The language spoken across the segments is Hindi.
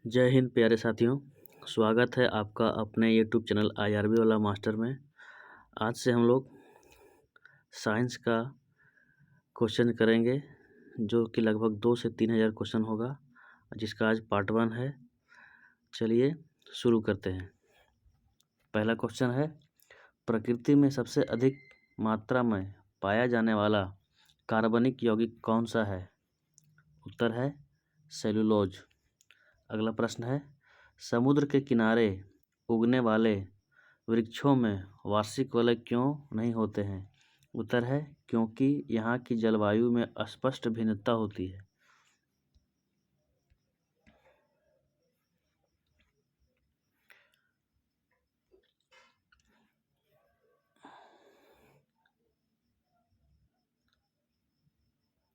जय हिंद प्यारे साथियों, स्वागत है आपका अपने यूट्यूब चैनल IRB वाला मास्टर में। आज से हम लोग साइंस का क्वेश्चन करेंगे जो कि लगभग 2 से 3 हज़ार क्वेश्चन होगा, जिसका आज पार्ट 1 है। चलिए शुरू करते हैं। पहला क्वेश्चन है, प्रकृति में सबसे अधिक मात्रा में पाया जाने वाला कार्बनिक यौगिक कौन सा है? उत्तर है सेलुलोज। अगला प्रश्न है, समुद्र के किनारे उगने वाले वृक्षों में वार्षिक वलय क्यों नहीं होते हैं? उत्तर है क्योंकि यहाँ की जलवायु में स्पष्ट भिन्नता होती है।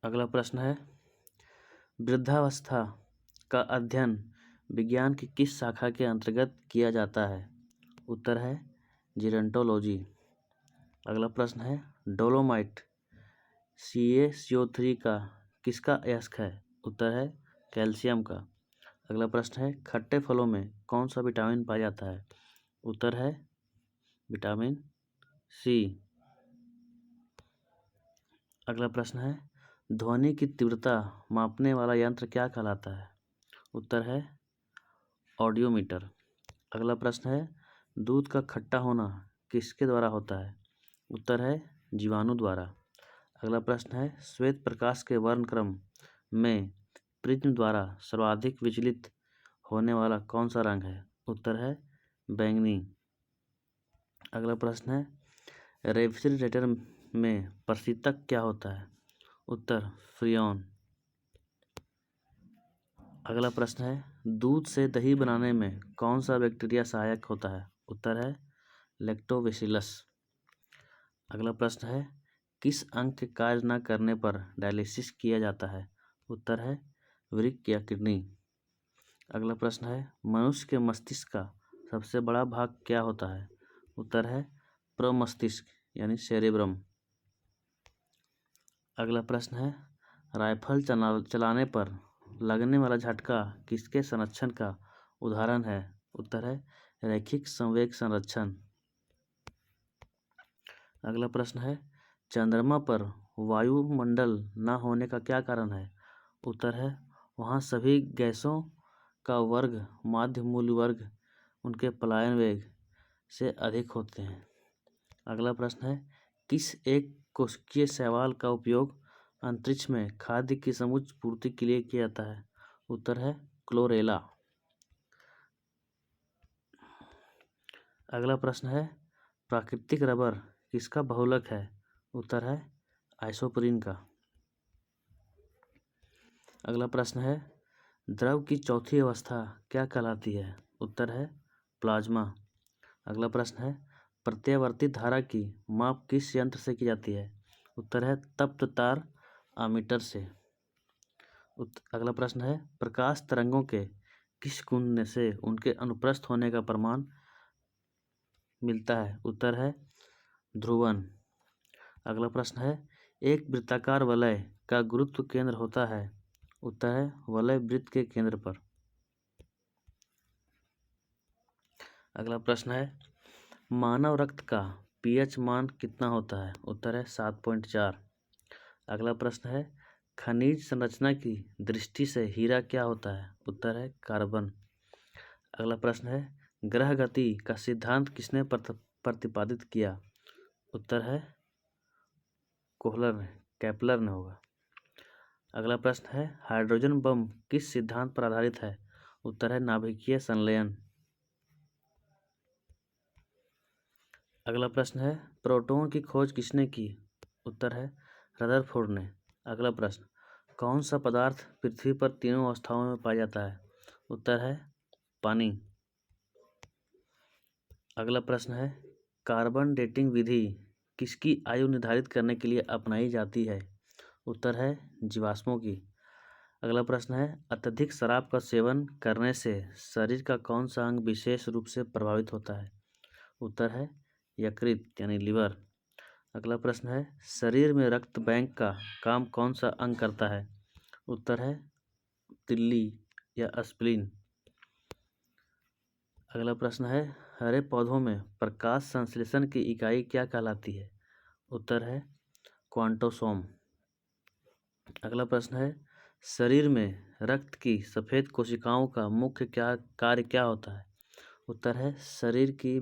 अगला प्रश्न है, वृद्धावस्था का अध्ययन विज्ञान की किस शाखा के अंतर्गत किया जाता है? उत्तर है जीरंटोलॉजी। अगला प्रश्न है, डोलोमाइट CaCO3 का किसका अयस्क है? उत्तर है कैल्शियम का। अगला प्रश्न है, खट्टे फलों में कौन सा विटामिन पाया जाता है? उत्तर है विटामिन C। अगला प्रश्न है, ध्वनि की तीव्रता मापने वाला यंत्र क्या कहलाता है? उत्तर है ऑडियोमीटर। अगला प्रश्न है, दूध का खट्टा होना किसके द्वारा होता है? उत्तर है जीवाणु द्वारा। अगला प्रश्न है, श्वेत प्रकाश के वर्णक्रम में प्रिज्म द्वारा सर्वाधिक विचलित होने वाला कौन सा रंग है? उत्तर है बैंगनी। अगला प्रश्न है, रेफ्रिजरेटर में प्रशीतक क्या होता है? उत्तर फ्रियोन। अगला प्रश्न है, दूध से दही बनाने में कौन सा बैक्टीरिया सहायक होता है? उत्तर है लैक्टोबैसिलस। अगला प्रश्न है, किस अंग के कार्य न करने पर डायलिसिस किया जाता है? उत्तर है वृक्क या किडनी। अगला प्रश्न है, मनुष्य के मस्तिष्क का सबसे बड़ा भाग क्या होता है? उत्तर है प्रमस्तिष्क यानी सेरेब्रम। अगला प्रश्न है, राइफल चलाने पर लगने वाला झटका किसके संरक्षण का उदाहरण है? उत्तर है रैखिक संवेग संरक्षण। अगला प्रश्न है, चंद्रमा पर वायुमंडल न होने का क्या कारण है? उत्तर है वहाँ सभी गैसों का वर्ग माध्य मूल वर्ग उनके पलायन वेग से अधिक होते हैं। अगला प्रश्न है, किस एक कोशिकीय शैवाल का उपयोग अंतरिक्ष में खाद्य की समुचित पूर्ति के लिए किया जाता है? उत्तर है क्लोरेला। अगला प्रश्न है, प्राकृतिक रबर किसका बहुलक है? उत्तर है आइसोप्रीन का। अगला प्रश्न है, द्रव की चौथी अवस्था क्या कहलाती है? उत्तर है प्लाज्मा। अगला प्रश्न है, प्रत्यावर्ती धारा की माप किस यंत्र से की जाती है? उत्तर है तप्त तार आमीटर से। अगला प्रश्न है, प्रकाश तरंगों के किस गुण से उनके अनुप्रस्थ होने का प्रमाण मिलता है? उत्तर है ध्रुवन। अगला प्रश्न है, एक वृत्ताकार वलय का गुरुत्व केंद्र होता है? उत्तर है वलय वृत्त के केंद्र पर। अगला प्रश्न है, मानव रक्त का pH मान कितना होता है? उत्तर है 7.4। अगला प्रश्न है, खनिज संरचना की दृष्टि से हीरा क्या होता है? उत्तर है कार्बन। अगला प्रश्न है, ग्रह गति का सिद्धांत किसने प्रतिपादित किया? उत्तर है केपलर ने होगा। अगला प्रश्न है, हाइड्रोजन बम किस सिद्धांत पर आधारित है? उत्तर है नाभिकीय संलयन। अगला प्रश्न है, प्रोटॉन की खोज किसने की? उत्तर है रदरफोर्ड ने। अगला प्रश्न, कौन सा पदार्थ पृथ्वी पर तीनों अवस्थाओं में पाया जाता है? उत्तर है पानी। अगला प्रश्न है, कार्बन डेटिंग विधि किसकी आयु निर्धारित करने के लिए अपनाई जाती है? उत्तर है जीवाश्मों की। अगला प्रश्न है, अत्यधिक शराब का सेवन करने से शरीर का कौन सा अंग विशेष रूप से प्रभावित होता है? उत्तर है यकृत यानी लीवर। अगला प्रश्न है, शरीर में रक्त बैंक का काम कौन सा अंग करता है? उत्तर है तिल्ली या स्प्लीन। अगला प्रश्न है, हरे पौधों में प्रकाश संश्लेषण की इकाई क्या कहलाती है? उत्तर है क्वांटोसोम। अगला प्रश्न है, शरीर में रक्त की सफ़ेद कोशिकाओं का मुख्य कार्य क्या होता है? उत्तर है शरीर को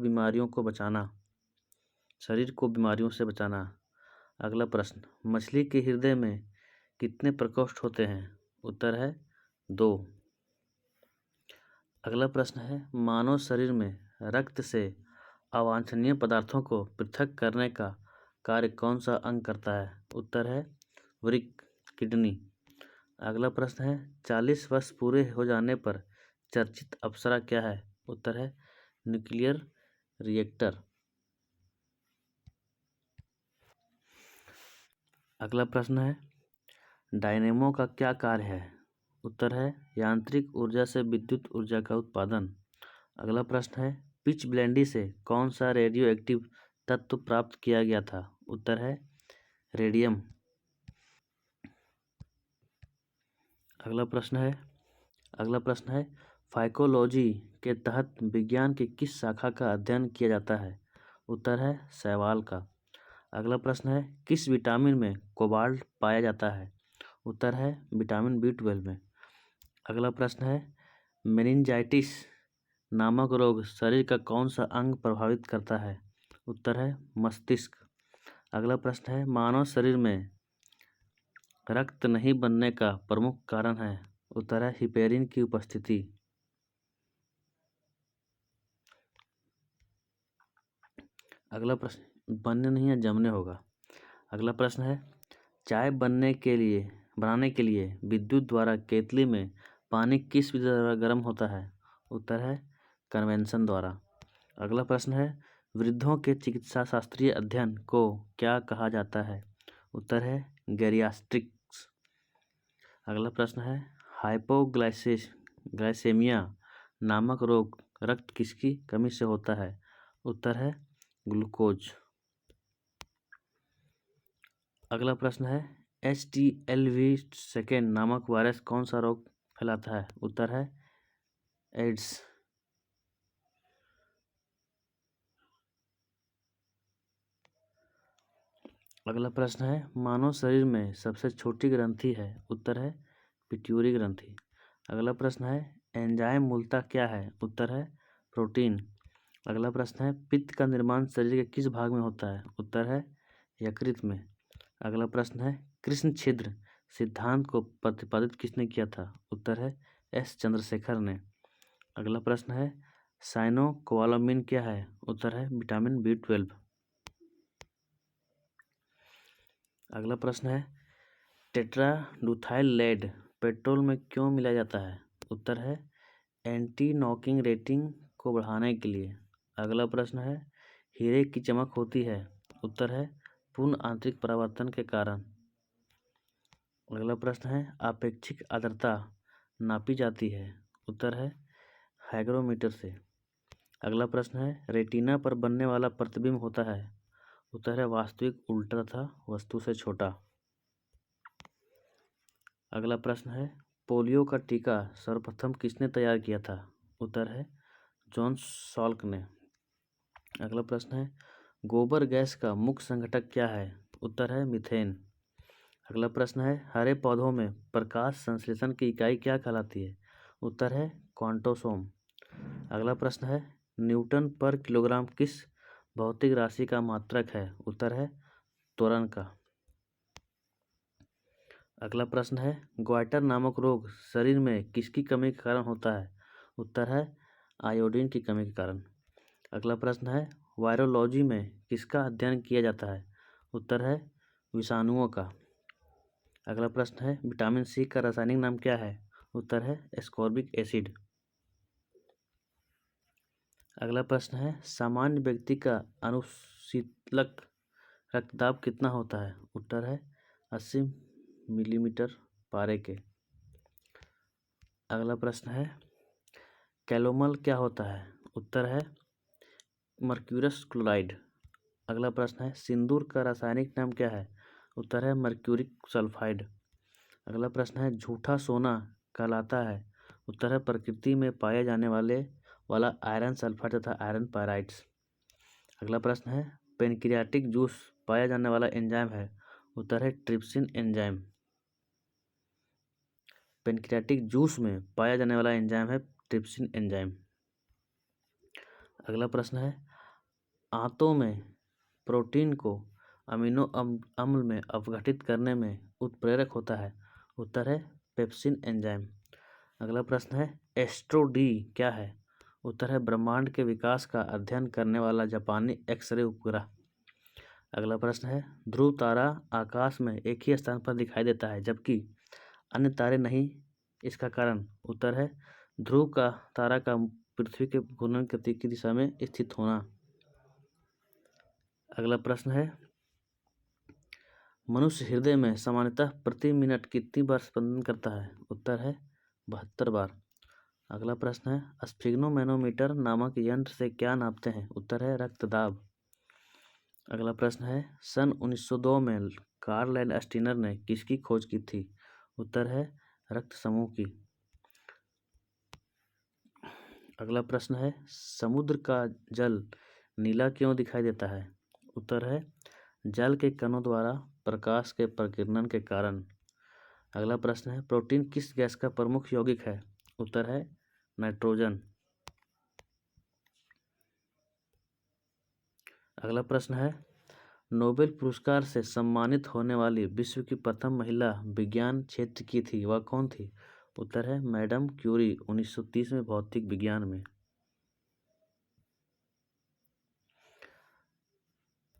बीमारियों से बचाना। अगला प्रश्न, मछली के हृदय में कितने प्रकोष्ठ होते हैं? उत्तर है 2। अगला प्रश्न है, मानव शरीर में रक्त से अवांछनीय पदार्थों को पृथक करने का कार्य कौन सा अंग करता है? उत्तर है वृक्क, किडनी। अगला प्रश्न है, 40 वर्ष पूरे हो जाने पर चर्चित अप्सरा क्या है? उत्तर है न्यूक्लियर रिएक्टर। अगला प्रश्न है, डायनेमो का क्या कार्य है? उत्तर है यांत्रिक ऊर्जा से विद्युत ऊर्जा का उत्पादन। अगला प्रश्न है, पिच ब्लेंडी से कौन सा रेडियो एक्टिव तत्व प्राप्त किया गया था? उत्तर है रेडियम। अगला प्रश्न है, फाइकोलॉजी के तहत विज्ञान की किस शाखा का अध्ययन किया जाता है? उत्तर है शैवाल का। अगला प्रश्न है, किस विटामिन में कोबाल्ट पाया जाता है? उत्तर है विटामिन B12 में। अगला प्रश्न है, मेनिंजाइटिस नामक रोग शरीर का कौन सा अंग प्रभावित करता है? उत्तर है मस्तिष्क। अगला प्रश्न है, मानव शरीर में रक्त नहीं बनने का प्रमुख कारण है? उत्तर है हिपेरिन की उपस्थिति। अगला प्रश्न, बनने नहीं है जमने होगा। अगला प्रश्न है, चाय बनाने के लिए विद्युत द्वारा केतली में पानी किस विधि द्वारा गर्म होता है? उत्तर है कन्वेंशन द्वारा। अगला प्रश्न है, वृद्धों के चिकित्सा शास्त्रीय अध्ययन को क्या कहा जाता है? उत्तर है गेरियाट्रिक्स। अगला प्रश्न है, हाइपोग्लाइसेमिया नामक रोग रक्त किसकी कमी से होता है? उत्तर है ग्लूकोज। अगला प्रश्न है, HTLV2 नामक वायरस कौन सा रोग फैलाता है? उत्तर है एड्स। अगला प्रश्न है, मानव शरीर में सबसे छोटी ग्रंथि है? उत्तर है पिट्यूटरी ग्रंथि। अगला प्रश्न है, एंजाइम मूलतः क्या है? उत्तर है प्रोटीन। अगला प्रश्न है, पित्त का निर्माण शरीर के किस भाग में होता है? उत्तर है यकृत में। अगला प्रश्न है, कृष्ण छिद्र सिद्धांत को प्रतिपादित किसने किया था? उत्तर है S. चंद्रशेखर ने। अगला प्रश्न है, साइनोकोबालामिन क्या है? उत्तर है विटामिन B12। अगला प्रश्न है, टेट्राब्यूटाइल लेड पेट्रोल में क्यों मिलाया जाता है? उत्तर है एंटी नॉकिंग रेटिंग को बढ़ाने के लिए। अगला प्रश्न है, हीरे की चमक होती है? उत्तर है पूर्ण आंतरिक परावर्तन के कारण। अगला प्रश्न है, आपेक्षिक आर्द्रता नापी जाती है? उत्तर है हाइग्रोमीटर से। अगला प्रश्न है, रेटिना पर बनने वाला प्रतिबिंब होता है? उत्तर है वास्तविक उल्टा तथा वस्तु से छोटा। अगला प्रश्न है, पोलियो का टीका सर्वप्रथम किसने तैयार किया था? उत्तर है जॉन सॉल्क ने। अगला प्रश्न है, गोबर गैस का मुख्य संघटक क्या है? उत्तर है मीथेन। अगला प्रश्न है, हरे पौधों में प्रकाश संश्लेषण की इकाई क्या कहलाती है? उत्तर है क्वांटोसोम। अगला प्रश्न है, न्यूटन पर किलोग्राम किस भौतिक राशि का मात्रक है? उत्तर है त्वरण का। अगला प्रश्न है, ग्वाइटर नामक रोग शरीर में किसकी कमी के कारण होता है? उत्तर है आयोडीन की कमी के कारण। अगला प्रश्न है, वायरोलॉजी में किसका अध्ययन किया जाता है? उत्तर है विषाणुओं का। अगला प्रश्न है, विटामिन C का रासायनिक नाम क्या है? उत्तर है एस्कॉर्बिक एसिड। अगला प्रश्न है, सामान्य व्यक्ति का अनुशीतलक रक्तदाब कितना होता है? उत्तर है 80 मिलीमीटर पारे के। अगला प्रश्न है, कैलोमल क्या होता है? उत्तर है मर्क्यूरस क्लोराइड। अगला प्रश्न है, सिंदूर का रासायनिक नाम क्या है? उत्तर है मर्क्यूरिक सल्फाइड। अगला प्रश्न है, झूठा सोना कहलाता है? उत्तर है प्रकृति में पाए जाने वाले वाला आयरन सल्फाइड तथा आयरन पायराइड्स। अगला प्रश्न है, पेनक्रियाटिक जूस पाया जाने वाला एंजाइम है। उत्तर है ट्रिप्सिन एंजाइम। पेनक्रियाटिक जूस में पाया जाने वाला एंजाइम है ट्रिप्सिन एंजाइम। अगला प्रश्न है, आंतों में प्रोटीन को अमीनो अम्ल में अपघटित करने में उत्प्रेरक होता है। उत्तर है पेप्सिन एंजाइम। अगला प्रश्न है, एस्ट्रो डी क्या है। उत्तर है ब्रह्मांड के विकास का अध्ययन करने वाला जापानी एक्सरे उपग्रह। अगला प्रश्न है, ध्रुव तारा आकाश में एक ही स्थान पर दिखाई देता है जबकि अन्य तारे नहीं, इसका कारण। उत्तर है ध्रुव का तारा का पृथ्वी के घूर्णन गति की दिशा में स्थित होना। अगला प्रश्न है, मनुष्य हृदय में सामान्यतः प्रति मिनट कितनी बार स्पंदन करता है। उत्तर है 72 बार। अगला प्रश्न है, स्फिग्नोमैनोमीटर नामक यंत्र से क्या नापते हैं। उत्तर है रक्तदाब। अगला प्रश्न है, सन 1902 में कार्ल एंड स्टीनर ने किसकी खोज की थी। उत्तर है रक्त समूह की। अगला प्रश्न है, समुद्र का जल नीला क्यों दिखाई देता है। उत्तर है जल के कणों द्वारा प्रकाश के प्रकीर्णन के कारण। अगला प्रश्न है, प्रोटीन किस गैस का प्रमुख यौगिक है। उत्तर है नाइट्रोजन। अगला प्रश्न है, नोबेल पुरस्कार से सम्मानित होने वाली विश्व की प्रथम महिला विज्ञान क्षेत्र की थी, वह कौन थी। उत्तर है मैडम क्यूरी, 1930 में भौतिक विज्ञान में।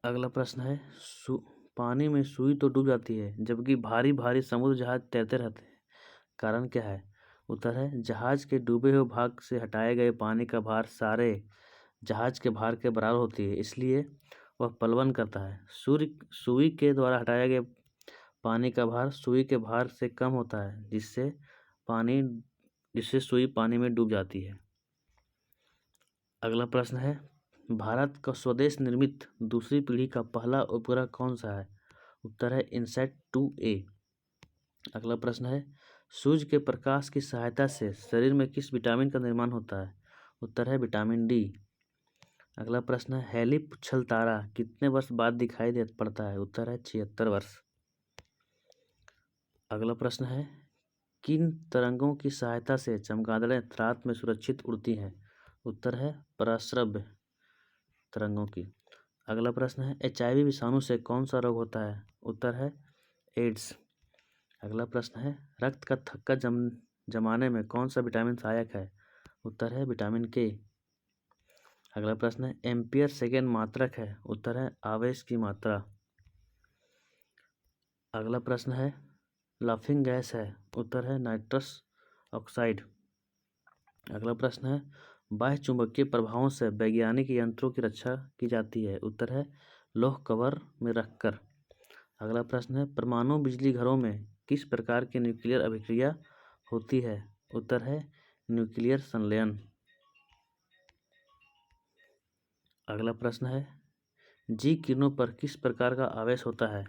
अगला प्रश्न है, पानी में सुई तो डूब जाती है जबकि भारी भारी समुद्र जहाज तैरते रहते हैं, कारण क्या है। उत्तर है जहाज के डूबे हुए भाग से हटाए गए पानी का भार सारे जहाज के भार के बराबर होती है, इसलिए वह पलवन करता है। सुई के द्वारा हटाया गया पानी का भार सुई के भार से कम होता है, जिससे सुई पानी में डूब जाती है। अगला प्रश्न है, भारत का स्वदेश निर्मित दूसरी पीढ़ी का पहला उपग्रह कौन सा है। उत्तर है इनसैट 2A। अगला प्रश्न है, सूर्य के प्रकाश की सहायता से शरीर में किस विटामिन का निर्माण होता है। उत्तर है विटामिन डी। अगला प्रश्न है, हेली पुच्छल तारा कितने वर्ष बाद दिखाई पड़ता है। उत्तर है 76 वर्ष। अगला प्रश्न है, किन तरंगों की सहायता से चमगादड़ें रात में सुरक्षित उड़ती हैं। उत्तर है पराश्रव्य तरंगों की। अगला प्रश्न है, HIV विषाणु से कौन सा रोग होता है। उत्तर है एड्स। अगला प्रश्न है, रक्त का थक्का जमाने में कौन सा विटामिन सहायक है। उत्तर है विटामिन के। अगला प्रश्न है, एम्पियर सेकेंड मात्रक है। उत्तर है आवेश की मात्रा। अगला प्रश्न है, लाफिंग गैस है। उत्तर है नाइट्रस ऑक्साइड। अगला प्रश्न है, बाह्य चुंबकीय प्रभावों से वैज्ञानिक यंत्रों की रक्षा की जाती है। उत्तर है लौह कवर में रखकर। अगला प्रश्न है, परमाणु बिजली घरों में किस प्रकार की न्यूक्लियर अभिक्रिया होती है। उत्तर है न्यूक्लियर संलयन। अगला प्रश्न है, जी किरणों पर किस प्रकार का आवेश होता है।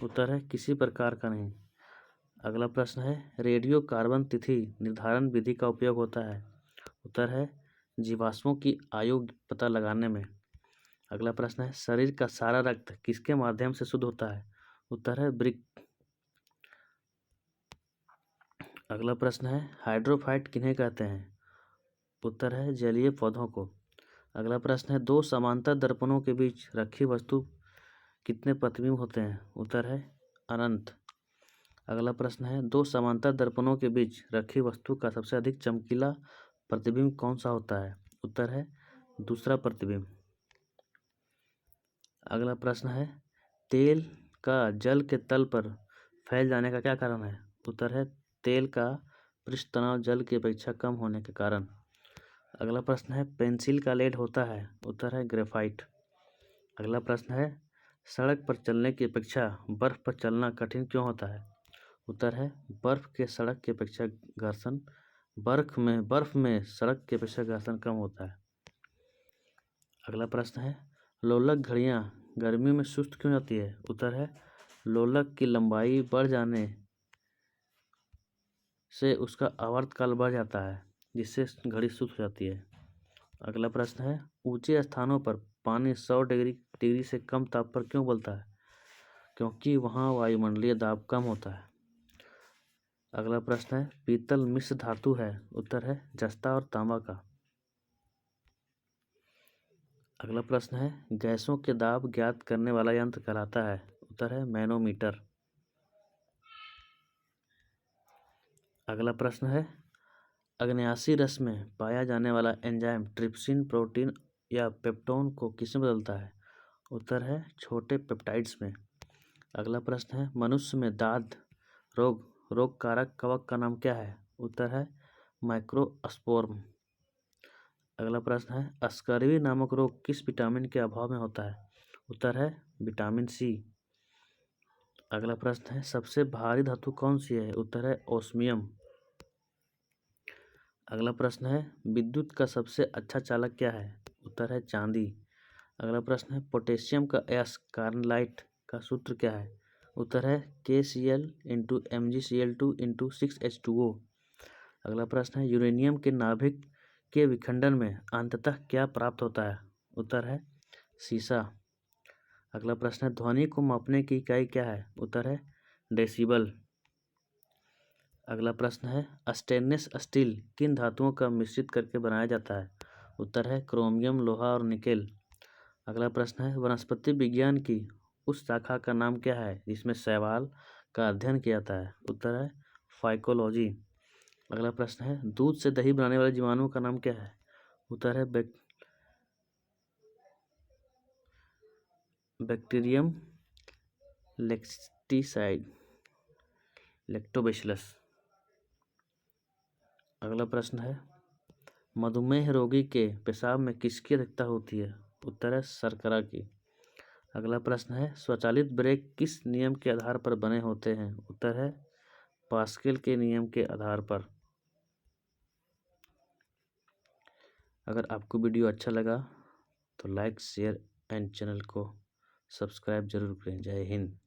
उत्तर है किसी प्रकार का नहीं। अगला प्रश्न है, रेडियो कार्बन तिथि निर्धारण विधि का उपयोग होता है। उत्तर है जीवाश्मों की आयु पता लगाने में। अगला प्रश्न है, शरीर का सारा रक्त किसके माध्यम से शुद्ध होता है। उत्तर है वृक्क। अगला प्रश्न है, हाइड्रोफाइट किन्हें कहते हैं। उत्तर है जलीय पौधों को। अगला प्रश्न है, दो समांतर दर्पणों के बीच रखी वस्तु कितने प्रतिबिंब होते हैं। उत्तर है अनंत। अगला प्रश्न है, दो समांतर दर्पणों के बीच रखी वस्तु का सबसे अधिक चमकीला प्रतिबिंब कौन सा होता है। उत्तर है दूसरा प्रतिबिंब। अगला प्रश्न है, तेल का जल के तल पर फैल जाने का क्या कारण है। उत्तर है तेल का पृष्ठ तनाव जल की अपेक्षा कम होने के कारण। अगला प्रश्न है, पेंसिल का लेड होता है। उत्तर है ग्रेफाइट। अगला प्रश्न है, सड़क पर चलने की अपेक्षा बर्फ पर चलना कठिन क्यों होता है। उत्तर है बर्फ में सड़क की अपेक्षा घर्षण कम होता है। अगला प्रश्न है, लोलक घड़ियां गर्मियों में सुस्त क्यों जाती है। उत्तर है लोलक की लंबाई बढ़ जाने से उसका आवर्तकाल बढ़ जाता है, जिससे घड़ी सुस्त हो जाती है। अगला प्रश्न है, ऊंचे स्थानों पर पानी 100 डिग्री से कम ताप पर क्यों उबलता है? क्योंकि वहाँ वायुमंडलीय दाब कम होता है। अगला प्रश्न है, पीतल मिश्र धातु है? उत्तर है जस्ता और तांबा का। अगला प्रश्न है, गैसों के दाब ज्ञात करने वाला यंत्र कहलाता है? उत्तर है मैनोमीटर। अगला प्रश्न है, अग्न्यासी रस में पाया जाने वाला एंजाइम ट्रिप्सिन प्रोटीन या पेप्टोन को किसमें बदलता है? उत्तर है छोटे पेप्टाइड्स में। अगला प्रश्न है, मनुष्य में दाद रोग कारक कवक का नाम क्या है? उत्तर है माइक्रोस्पोर्म। अगला प्रश्न है, स्कर्वी नामक रोग किस विटामिन के अभाव में होता है? उत्तर है विटामिन सी। अगला प्रश्न है, सबसे भारी धातु कौन सी है? उत्तर है ओस्मियम। अगला प्रश्न है, विद्युत का सबसे अच्छा चालक क्या है? उत्तर है चांदी। अगला प्रश्न है, पोटेशियम का कार्नलाइट का सूत्र क्या है? उत्तर है KCl × MgCl2 × 6H2O। अगला प्रश्न है, यूरेनियम के नाभिक के विखंडन में अंततः क्या प्राप्त होता है? उत्तर है सीसा। अगला प्रश्न है, ध्वनि को मापने की इकाई क्या है? उत्तर है डेसिबल। अगला प्रश्न है, स्टेनलेस स्टील किन धातुओं का मिश्रित करके बनाया जाता है? उत्तर है क्रोमियम, लोहा और निकेल। अगला प्रश्न है, वनस्पति विज्ञान की उस शाखा का नाम क्या है जिसमें शैवाल का अध्ययन किया जाता है? उत्तर है फाइकोलॉजी। अगला प्रश्न है, दूध से दही बनाने वाले जीवाणु का नाम क्या है? उत्तर है बैक्टीरियम लैक्टोबैसिलस। अगला प्रश्न है, मधुमेह रोगी के पेशाब में किसकी अधिकता होती है? उत्तर है शर्करा की। अगला प्रश्न है, स्वचालित ब्रेक किस नियम के आधार पर बने होते हैं? उत्तर है पास्कल के नियम के आधार पर। अगर आपको वीडियो अच्छा लगा तो लाइक, शेयर एंड चैनल को सब्सक्राइब जरूर करें। जय हिंद।